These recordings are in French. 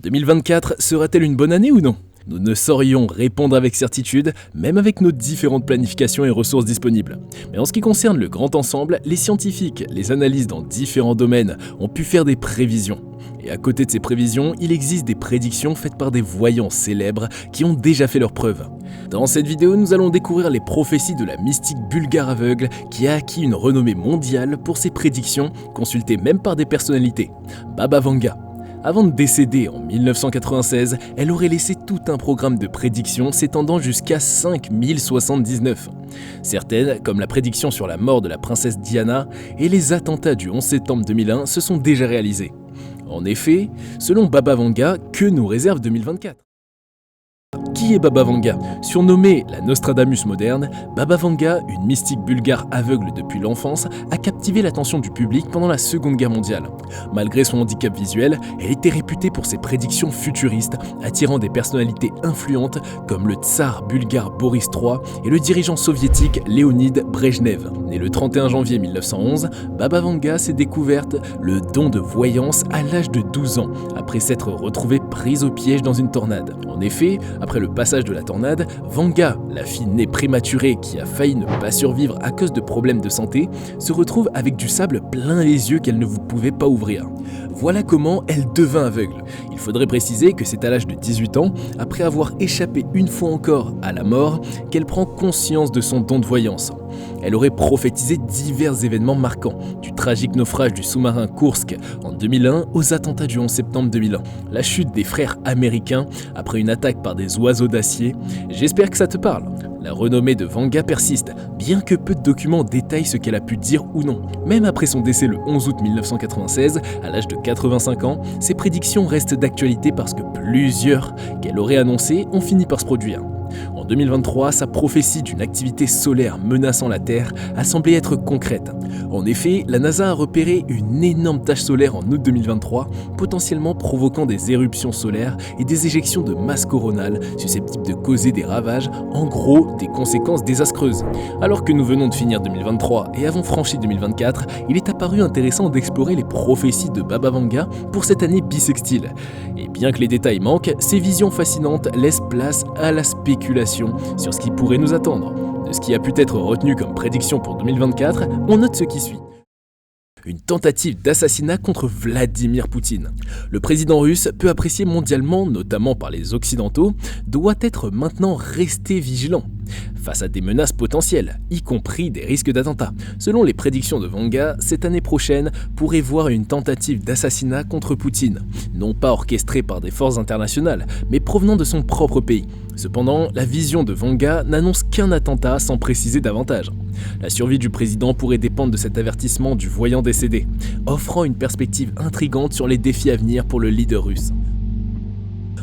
2024 sera-t-elle une bonne année ou non? Nous ne saurions répondre avec certitude, même avec nos différentes planifications et ressources disponibles. Mais en ce qui concerne le grand ensemble, les scientifiques, les analystes dans différents domaines ont pu faire des prévisions. Et à côté de ces prévisions, il existe des prédictions faites par des voyants célèbres qui ont déjà fait leurs preuves. Dans cette vidéo, nous allons découvrir les prophéties de la mystique bulgare aveugle qui a acquis une renommée mondiale pour ses prédictions, consultées même par des personnalités. Baba Vanga. Avant de décéder en 1996, elle aurait laissé tout un programme de prédictions s'étendant jusqu'à 5079. Certaines, comme la prédiction sur la mort de la princesse Diana et les attentats du 11 septembre 2001, se sont déjà réalisées. En effet, selon Baba Vanga, que nous réserve 2024 ? Qui est Baba Vanga? Surnommée la Nostradamus moderne, Baba Vanga, une mystique bulgare aveugle depuis l'enfance, a captivé l'attention du public pendant la Seconde Guerre mondiale. Malgré son handicap visuel, elle était réputée pour ses prédictions futuristes, attirant des personnalités influentes comme le tsar bulgare Boris III et le dirigeant soviétique Léonid Brejnev. Née le 31 janvier 1911, Baba Vanga s'est découverte le don de voyance à l'âge de 12 ans, après s'être retrouvée prise au piège dans une tornade. En effet, après le passage de la tornade, Vanga, la fille née prématurée qui a failli ne pas survivre à cause de problèmes de santé, se retrouve avec du sable plein les yeux qu'elle ne pouvait pas ouvrir. Voilà comment elle devint aveugle. Il faudrait préciser que c'est à l'âge de 18 ans, après avoir échappé une fois encore à la mort, qu'elle prend conscience de son don de voyance. Elle aurait prophétisé divers événements marquants, du tragique naufrage du sous-marin Kursk en 2001 aux attentats du 11 septembre 2001, la chute des frères américains après une attaque par des oiseaux d'acier. J'espère que ça te parle. La renommée de Vanga persiste, bien que peu de documents détaillent ce qu'elle a pu dire ou non. Même après son décès le 11 août 1996, à l'âge de 85 ans, ses prédictions restent d'actualité parce que plusieurs qu'elle aurait annoncées ont fini par se produire. En 2023, sa prophétie d'une activité solaire menaçant la Terre a semblé être concrète. En effet, la NASA a repéré une énorme tache solaire en août 2023, potentiellement provoquant des éruptions solaires et des éjections de masse coronale susceptibles de causer des ravages, en gros des conséquences désastreuses. Alors que nous venons de finir 2023 et avons franchi 2024, il est apparu intéressant d'explorer les prophéties de Baba Vanga pour cette année bissextile. Et bien que les détails manquent, ces visions fascinantes laissent place à la spéculation sur ce qui pourrait nous attendre. De ce qui a pu être retenu comme prédiction pour 2024, on note ce qui suit. Une tentative d'assassinat contre Vladimir Poutine. Le président russe, peu apprécié mondialement, notamment par les Occidentaux, doit être maintenant resté vigilant face à des menaces potentielles, y compris des risques d'attentats. Selon les prédictions de Vanga, cette année prochaine pourrait voir une tentative d'assassinat contre Poutine, non pas orchestrée par des forces internationales, mais provenant de son propre pays. Cependant, la vision de Vanga n'annonce qu'un attentat sans préciser davantage. La survie du président pourrait dépendre de cet avertissement du voyant décédé, offrant une perspective intrigante sur les défis à venir pour le leader russe.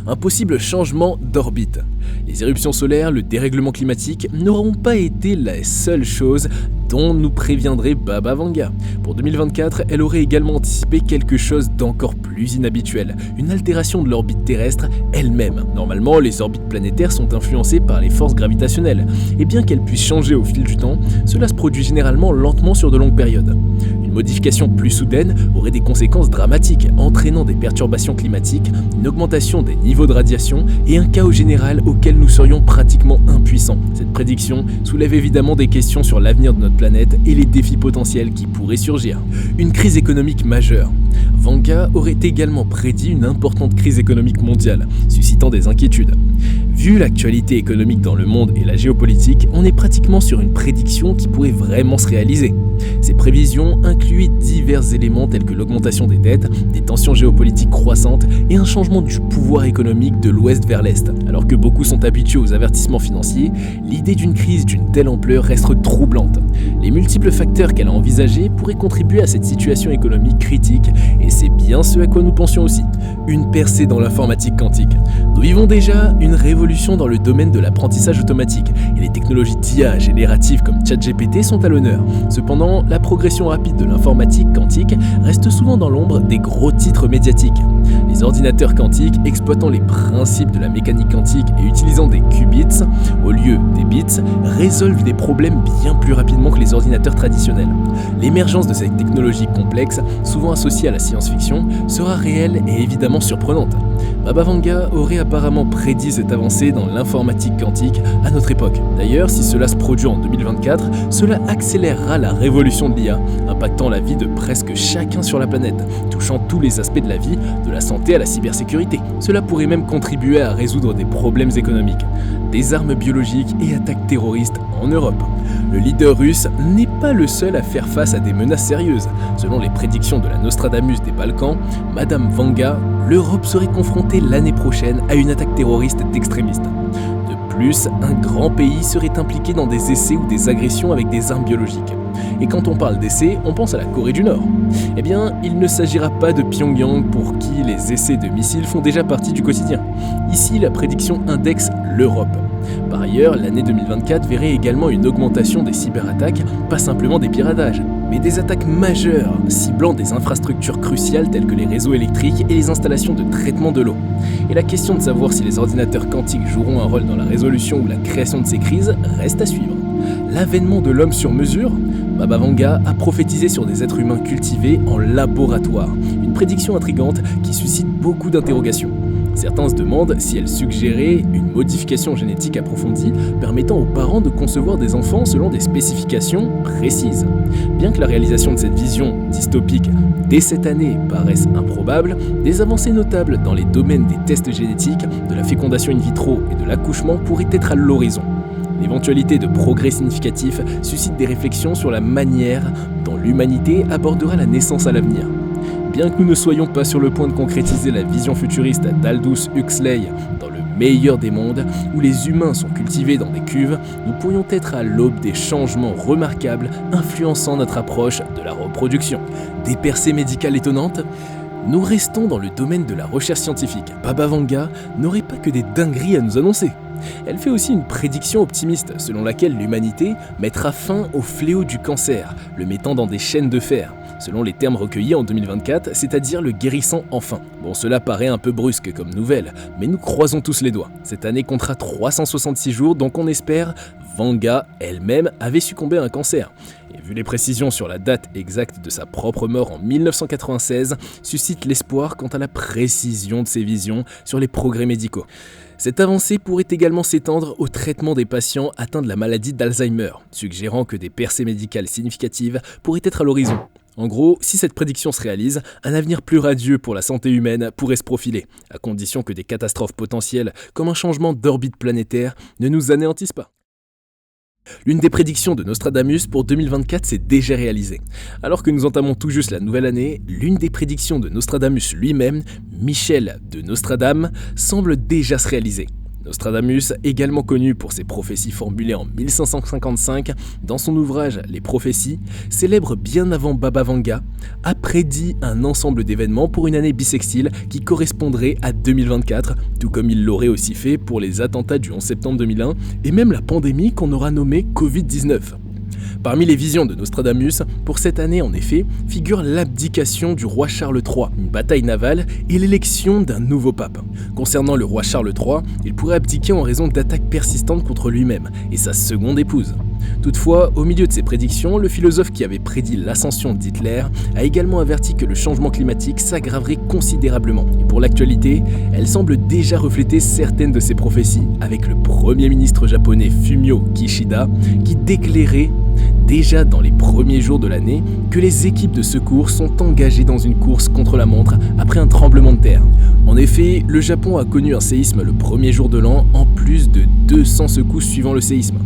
Un possible changement d'orbite. Les éruptions solaires, le dérèglement climatique n'auront pas été la seule chose dont nous préviendrait Baba Vanga. Pour 2024, elle aurait également anticipé quelque chose d'encore plus inhabituel, une altération de l'orbite terrestre elle-même. Normalement, les orbites planétaires sont influencées par les forces gravitationnelles, et bien qu'elles puissent changer au fil du temps, cela se produit généralement lentement sur de longues périodes. Une modification plus soudaine aurait des conséquences dramatiques, entraînant des perturbations climatiques, une augmentation des niveaux de radiation et un chaos général auquel nous serions pratiquement impuissants. Cette prédiction soulève évidemment des questions sur l'avenir de notre planète et les défis potentiels qui pourraient surgir. Une crise économique majeure. Vanga aurait également prédit une importante crise économique mondiale, suscitant des inquiétudes. Vu l'actualité économique dans le monde et la géopolitique, on est pratiquement sur une prédiction qui pourrait vraiment se réaliser. Ces prévisions incluaient divers éléments tels que l'augmentation des dettes, des tensions géopolitiques croissantes et un changement du pouvoir économique de l'ouest vers l'est. Alors que beaucoup sont habitués aux avertissements financiers, l'idée d'une crise d'une telle ampleur reste troublante. Les multiples facteurs qu'elle a envisagés pourraient contribuer à cette situation économique critique et c'est bien ce à quoi nous pensions aussi. Une percée dans l'informatique quantique. Nous vivons déjà une révolution dans le domaine de l'apprentissage automatique et les technologies d'IA génératives comme ChatGPT sont à l'honneur. Cependant, la progression rapide de l'informatique quantique reste souvent dans l'ombre des gros titres médiatiques. Les Les ordinateurs quantiques exploitant les principes de la mécanique quantique et utilisant des qubits au lieu des bits résolvent des problèmes bien plus rapidement que les ordinateurs traditionnels. L'émergence de cette technologie complexe, souvent associée à la science-fiction, sera réelle et évidemment surprenante. Baba Vanga aurait apparemment prédit cette avancée dans l'informatique quantique à notre époque. D'ailleurs, si cela se produit en 2024, cela accélérera la révolution de l'IA, impactant la vie de presque chacun sur la planète, touchant tous les aspects de la vie, de la santé à la cybersécurité. Cela pourrait même contribuer à résoudre des problèmes économiques, des armes biologiques et attaques terroristes en Europe. Le leader russe n'est pas le seul à faire face à des menaces sérieuses. Selon les prédictions de la Nostradamus des Balkans, Madame Vanga, l'Europe serait confrontée l'année prochaine à une attaque terroriste d'extrémistes. De plus, un grand pays serait impliqué dans des essais ou des agressions avec des armes biologiques. Et quand on parle d'essais, on pense à la Corée du Nord. Eh bien, il ne s'agira pas de Pyongyang pour qui les essais de missiles font déjà partie du quotidien. Ici, la prédiction indexe l'Europe. Par ailleurs, l'année 2024 verrait également une augmentation des cyberattaques, pas simplement des piratages, mais des attaques majeures, ciblant des infrastructures cruciales telles que les réseaux électriques et les installations de traitement de l'eau. Et la question de savoir si les ordinateurs quantiques joueront un rôle dans la résolution ou la création de ces crises reste à suivre. L'avènement de l'homme sur mesure, Baba Vanga a prophétisé sur des êtres humains cultivés en laboratoire, une prédiction intrigante qui suscite beaucoup d'interrogations. Certains se demandent si elle suggérait une modification génétique approfondie permettant aux parents de concevoir des enfants selon des spécifications précises. Bien que la réalisation de cette vision dystopique dès cette année paraisse improbable, des avancées notables dans les domaines des tests génétiques, de la fécondation in vitro et de l'accouchement pourraient être à l'horizon. L'éventualité de progrès significatifs suscite des réflexions sur la manière dont l'humanité abordera la naissance à l'avenir. Bien que nous ne soyons pas sur le point de concrétiser la vision futuriste d'Aldous Huxley dans le meilleur des mondes, où les humains sont cultivés dans des cuves, nous pourrions être à l'aube des changements remarquables influençant notre approche de la reproduction. Des percées médicales étonnantes ? Nous restons dans le domaine de la recherche scientifique. Baba Vanga n'aurait pas que des dingueries à nous annoncer. Elle fait aussi une prédiction optimiste selon laquelle l'humanité mettra fin au fléau du cancer, le mettant dans des chaînes de fer, selon les termes recueillis en 2024, c'est-à-dire le guérissant enfin. Bon, cela paraît un peu brusque comme nouvelle, mais nous croisons tous les doigts. Cette année comptera 366 jours, donc on espère. Vanga elle-même avait succombé à un cancer. Et vu les précisions sur la date exacte de sa propre mort en 1996, suscite l'espoir quant à la précision de ses visions sur les progrès médicaux. Cette avancée pourrait également s'étendre au traitement des patients atteints de la maladie d'Alzheimer, suggérant que des percées médicales significatives pourraient être à l'horizon. En gros, si cette prédiction se réalise, un avenir plus radieux pour la santé humaine pourrait se profiler, à condition que des catastrophes potentielles, comme un changement d'orbite planétaire, ne nous anéantissent pas. L'une des prédictions de Nostradamus pour 2024 s'est déjà réalisée. Alors que nous entamons tout juste la nouvelle année, l'une des prédictions de Nostradamus lui-même, Michel de Nostradame, semble déjà se réaliser. Nostradamus, également connu pour ses prophéties formulées en 1555 dans son ouvrage Les prophéties, célèbre bien avant Baba Vanga, a prédit un ensemble d'événements pour une année bissextile qui correspondrait à 2024, tout comme il l'aurait aussi fait pour les attentats du 11 septembre 2001 et même la pandémie qu'on aura nommée Covid-19. Parmi les visions de Nostradamus, pour cette année en effet, figure l'abdication du roi Charles III, une bataille navale et l'élection d'un nouveau pape. Concernant le roi Charles III, il pourrait abdiquer en raison d'attaques persistantes contre lui-même et sa seconde épouse. Toutefois, au milieu de ces prédictions, le philosophe qui avait prédit l'ascension d'Hitler a également averti que le changement climatique s'aggraverait considérablement. Et pour l'actualité, elle semble déjà refléter certaines de ces prophéties, avec le premier ministre japonais Fumio Kishida qui déclarait déjà dans les premiers jours de l'année que les équipes de secours sont engagées dans une course contre la montre après un tremblement de terre. En effet, le Japon a connu un séisme le premier jour de l'an en plus de 200 secousses suivant le séisme.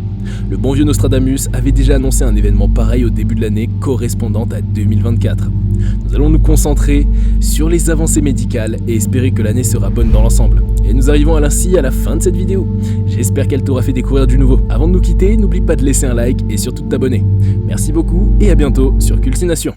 Le bon vieux Nostradamus avait déjà annoncé un événement pareil au début de l'année correspondant à 2024. Nous allons nous concentrer sur les avancées médicales et espérer que l'année sera bonne dans l'ensemble. Et nous arrivons ainsi à la fin de cette vidéo. J'espère qu'elle t'aura fait découvrir du nouveau. Avant de nous quitter, n'oublie pas de laisser un like et surtout de t'abonner. Merci beaucoup et à bientôt sur Cultination.